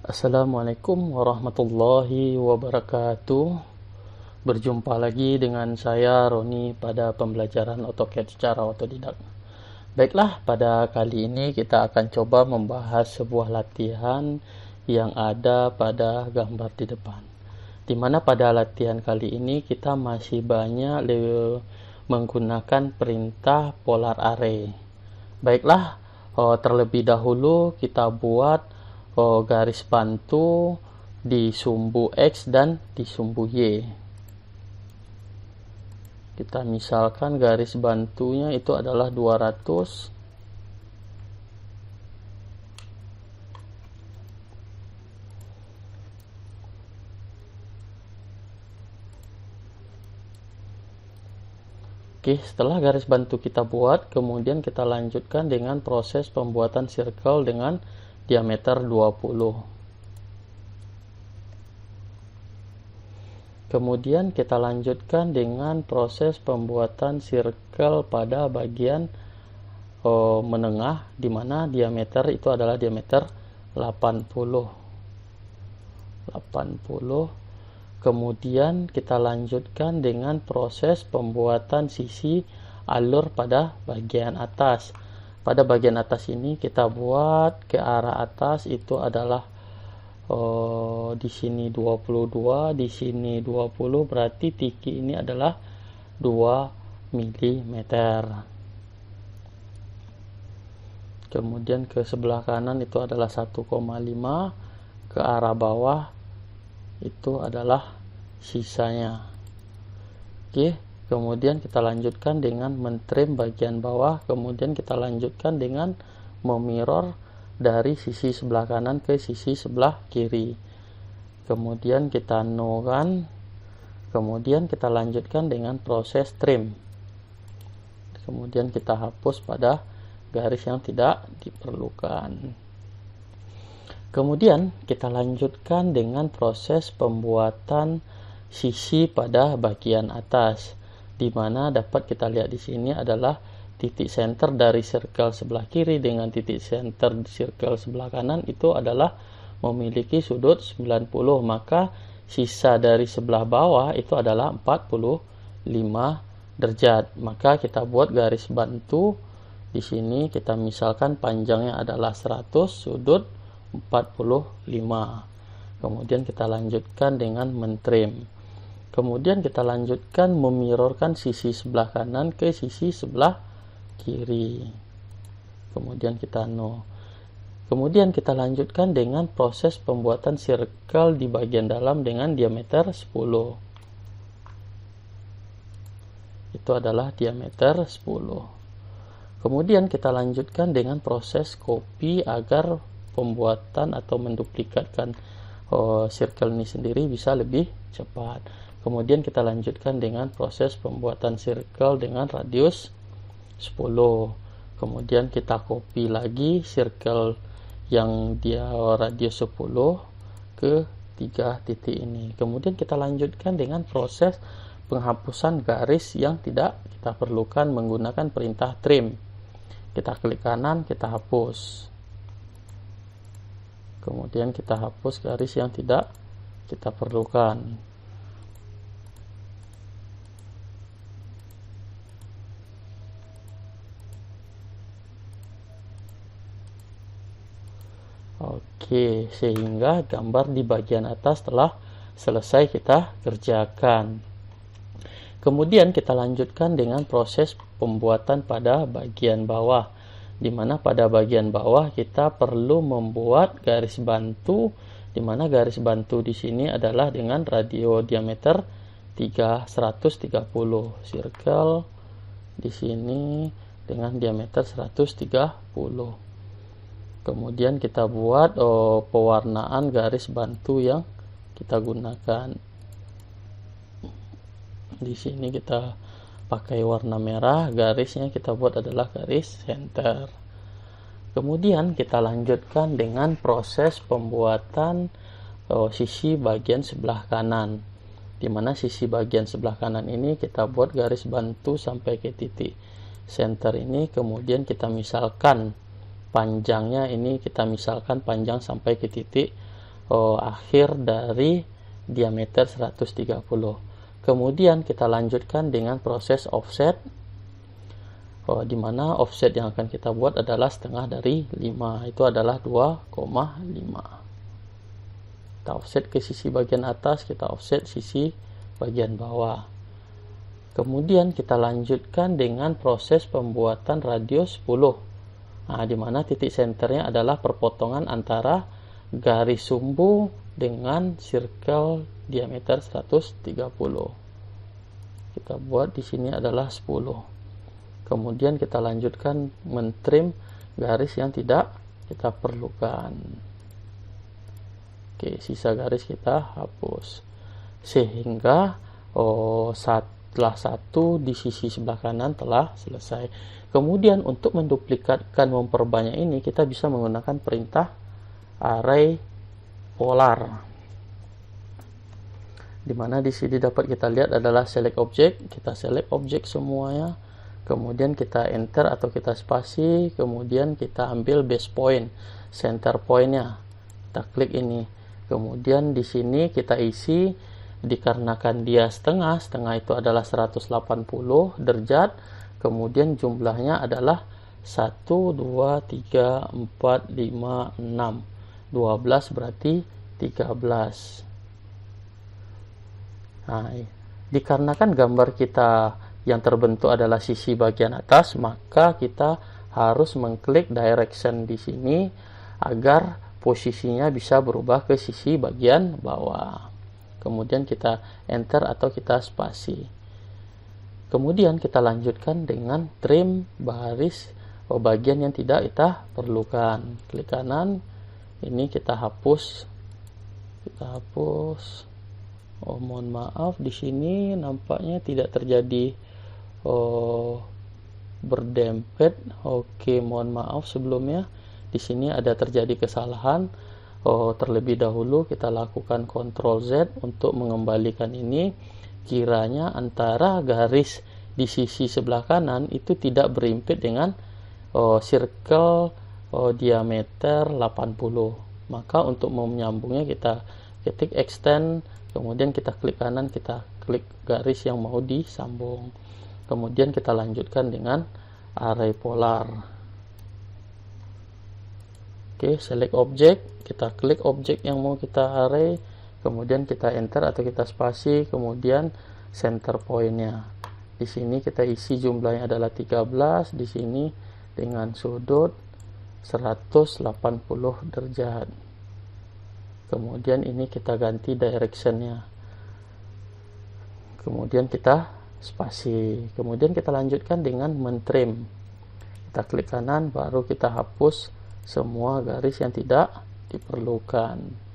Assalamualaikum warahmatullahi wabarakatuh. Berjumpa lagi dengan saya Roni pada pembelajaran AutoCAD secara otodidak. Baiklah, pada kali ini kita akan coba membahas sebuah latihan yang ada pada gambar di depan. Di mana pada latihan kali ini kita masih banyak menggunakan perintah polar array. Baiklah, terlebih dahulu kita buat garis bantu di sumbu X dan di sumbu Y. Kita misalkan garis bantunya itu adalah 200. Oke, setelah garis bantu kita buat, kemudian kita lanjutkan dengan proses pembuatan circle dengan diameter 20. Kemudian kita lanjutkan dengan proses pembuatan circle pada bagian menengah, di mana diameter itu adalah diameter 80. Kemudian kita lanjutkan dengan proses pembuatan sisi alur pada bagian atas. Pada bagian atas ini kita buat ke arah atas itu adalah di sini 22, di sini 20, berarti tiki ini adalah 2 mm. Kemudian ke sebelah kanan itu adalah 1,5, ke arah bawah itu adalah sisanya. Oke, kemudian kita lanjutkan dengan mentrim bagian bawah, kemudian kita lanjutkan dengan memirror dari sisi sebelah kanan ke sisi sebelah kiri. Kemudian kita no-kan, kemudian kita lanjutkan dengan proses trim. Kemudian kita hapus pada garis yang tidak diperlukan. Kemudian kita lanjutkan dengan proses pembuatan sisi pada bagian atas, di mana dapat kita lihat di sini adalah titik center dari circle sebelah kiri dengan titik center circle sebelah kanan itu adalah memiliki sudut 90, maka sisa dari sebelah bawah itu adalah 45 derajat. Maka kita buat garis bantu di sini, kita misalkan panjangnya adalah 100, sudut 45. Kemudian kita lanjutkan dengan mentrim. Kemudian kita lanjutkan memirrorkan sisi sebelah kanan ke sisi sebelah kiri. Kemudian kita no. Kemudian kita lanjutkan dengan proses pembuatan circle di bagian dalam dengan diameter 10. Itu adalah diameter 10. Kemudian kita lanjutkan dengan proses copy agar pembuatan atau menduplikatkan circle ini sendiri bisa lebih cepat. Kemudian kita lanjutkan dengan proses pembuatan circle dengan radius 10. Kemudian kita copy lagi circle yang dia radius 10 ke 3 titik ini. Kemudian kita lanjutkan dengan proses penghapusan garis yang tidak kita perlukan menggunakan perintah trim. Kita klik kanan, kita hapus. Kemudian kita hapus garis yang tidak kita perlukan. Oke, sehingga gambar di bagian atas telah selesai kita kerjakan. Kemudian kita lanjutkan dengan proses pembuatan pada bagian bawah, di mana pada bagian bawah kita perlu membuat garis bantu, di mana garis bantu di sini adalah dengan radio diameter 130, circle di sini dengan diameter 130. Kemudian kita buat pewarnaan garis bantu yang kita gunakan. Di sini kita pakai warna merah, garisnya kita buat adalah garis center. Kemudian kita lanjutkan dengan proses pembuatan sisi bagian sebelah kanan, di mana sisi bagian sebelah kanan ini kita buat garis bantu sampai ke titik center ini. Kemudian kita misalkan panjangnya ini, kita misalkan panjang sampai ke titik akhir dari diameter 130. Kemudian kita lanjutkan dengan proses offset, di mana offset yang akan kita buat adalah setengah dari 5, itu adalah 2,5. Kita offset ke sisi bagian atas, kita offset sisi bagian bawah. Kemudian kita lanjutkan dengan proses pembuatan radius 10. Di mana titik senternya adalah perpotongan antara garis sumbu dengan circle diameter 130. Kita buat di sini adalah 10. Kemudian kita lanjutkan mentrim garis yang tidak kita perlukan. Oke, sisa garis kita hapus. Sehingga setelah satu di sisi sebelah kanan telah selesai. Kemudian untuk menduplikatkan, memperbanyak ini, kita bisa menggunakan perintah array polar. Dimana di sini dapat kita lihat adalah select object. Kita select object semuanya. Kemudian kita enter atau kita spasi. Kemudian kita ambil base point, center pointnya. Kita klik ini. Kemudian di sini kita isi, dikarenakan dia setengah itu adalah 180 derajat. Kemudian jumlahnya adalah 1, 2, 3, 4, 5, 6. 12 berarti 13. Dikarenakan gambar kita yang terbentuk adalah sisi bagian atas, maka kita harus mengklik direction di sini agar posisinya bisa berubah ke sisi bagian bawah. Kemudian kita enter atau kita spasi. Kemudian kita lanjutkan dengan trim baris bagian yang tidak kita perlukan. Klik kanan, ini kita hapus. Mohon maaf, di sini nampaknya tidak terjadi berdempet. Oke, mohon maaf sebelumnya. Di sini ada terjadi kesalahan. Terlebih dahulu kita lakukan Ctrl Z untuk mengembalikan ini. Kiranya antara garis di sisi sebelah kanan itu tidak berimpit dengan circle diameter 80. Maka untuk menyambungnya kita ketik extend, kemudian kita klik kanan, kita klik garis yang mau disambung. Kemudian kita lanjutkan dengan array polar. Oke, select object, kita klik objek yang mau kita array, kemudian kita enter atau kita spasi, kemudian center pointnya. Di sini kita isi jumlahnya adalah 13, di sini dengan sudut 180 derajat. Kemudian ini kita ganti directionnya. Kemudian kita spasi. Kemudian kita lanjutkan dengan mentrim. Kita klik kanan, baru kita hapus semua garis yang tidak diperlukan.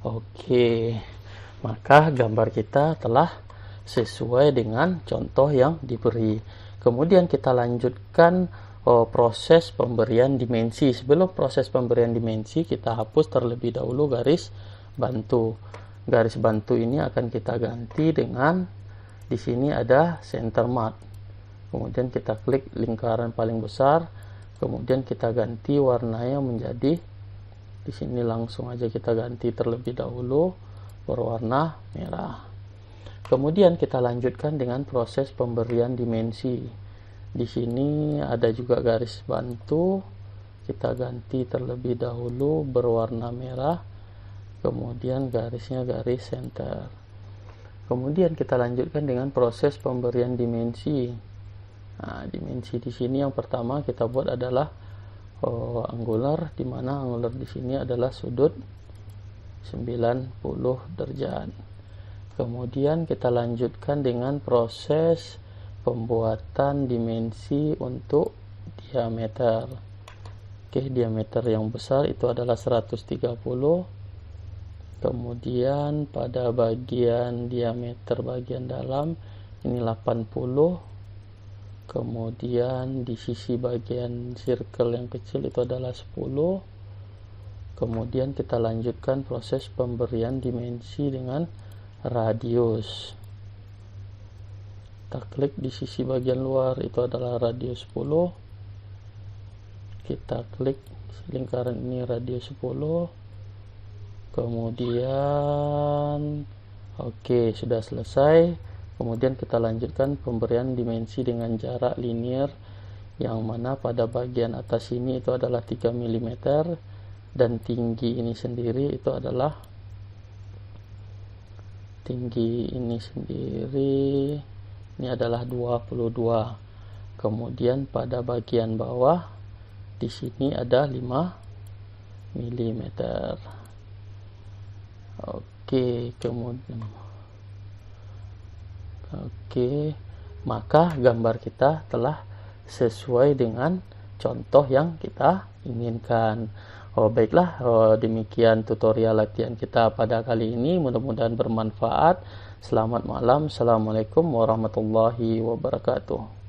Oke, maka gambar kita telah sesuai dengan contoh yang diberi. Kemudian kita lanjutkan proses pemberian dimensi. Sebelum proses pemberian dimensi, kita hapus terlebih dahulu garis bantu. Garis bantu ini akan kita ganti dengan, di sini ada center mat. Kemudian kita klik lingkaran paling besar, kemudian kita ganti warnanya menjadi, di sini langsung aja kita ganti terlebih dahulu berwarna merah. Kemudian kita lanjutkan dengan proses pemberian dimensi. Di sini ada juga garis bantu, kita ganti terlebih dahulu berwarna merah, kemudian garisnya garis center. Kemudian kita lanjutkan dengan proses pemberian dimensi. Nah, dimensi di sini yang pertama kita buat adalah angular, di mana angular di sini adalah sudut 90 derajat. Kemudian kita lanjutkan dengan proses pembuatan dimensi untuk diameter. Oke, diameter yang besar itu adalah 130. Kemudian pada bagian diameter bagian dalam ini 80. Kemudian di sisi bagian circle yang kecil itu adalah 10. Kemudian kita lanjutkan proses pemberian dimensi dengan radius. Kita klik di sisi bagian luar, itu adalah radius 10. Kita klik lingkaran ini radius 10. Kemudian oke, sudah selesai. Kemudian kita lanjutkan pemberian dimensi dengan jarak linear, yang mana pada bagian atas ini itu adalah 3 mm, dan tinggi ini sendiri itu adalah ini adalah 22. Kemudian pada bagian bawah di sini ada 5 mm. Maka gambar kita telah sesuai dengan contoh yang kita inginkan. Baiklah, demikian tutorial latihan kita pada kali ini, mudah-mudahan bermanfaat. Selamat malam. Assalamualaikum warahmatullahi wabarakatuh.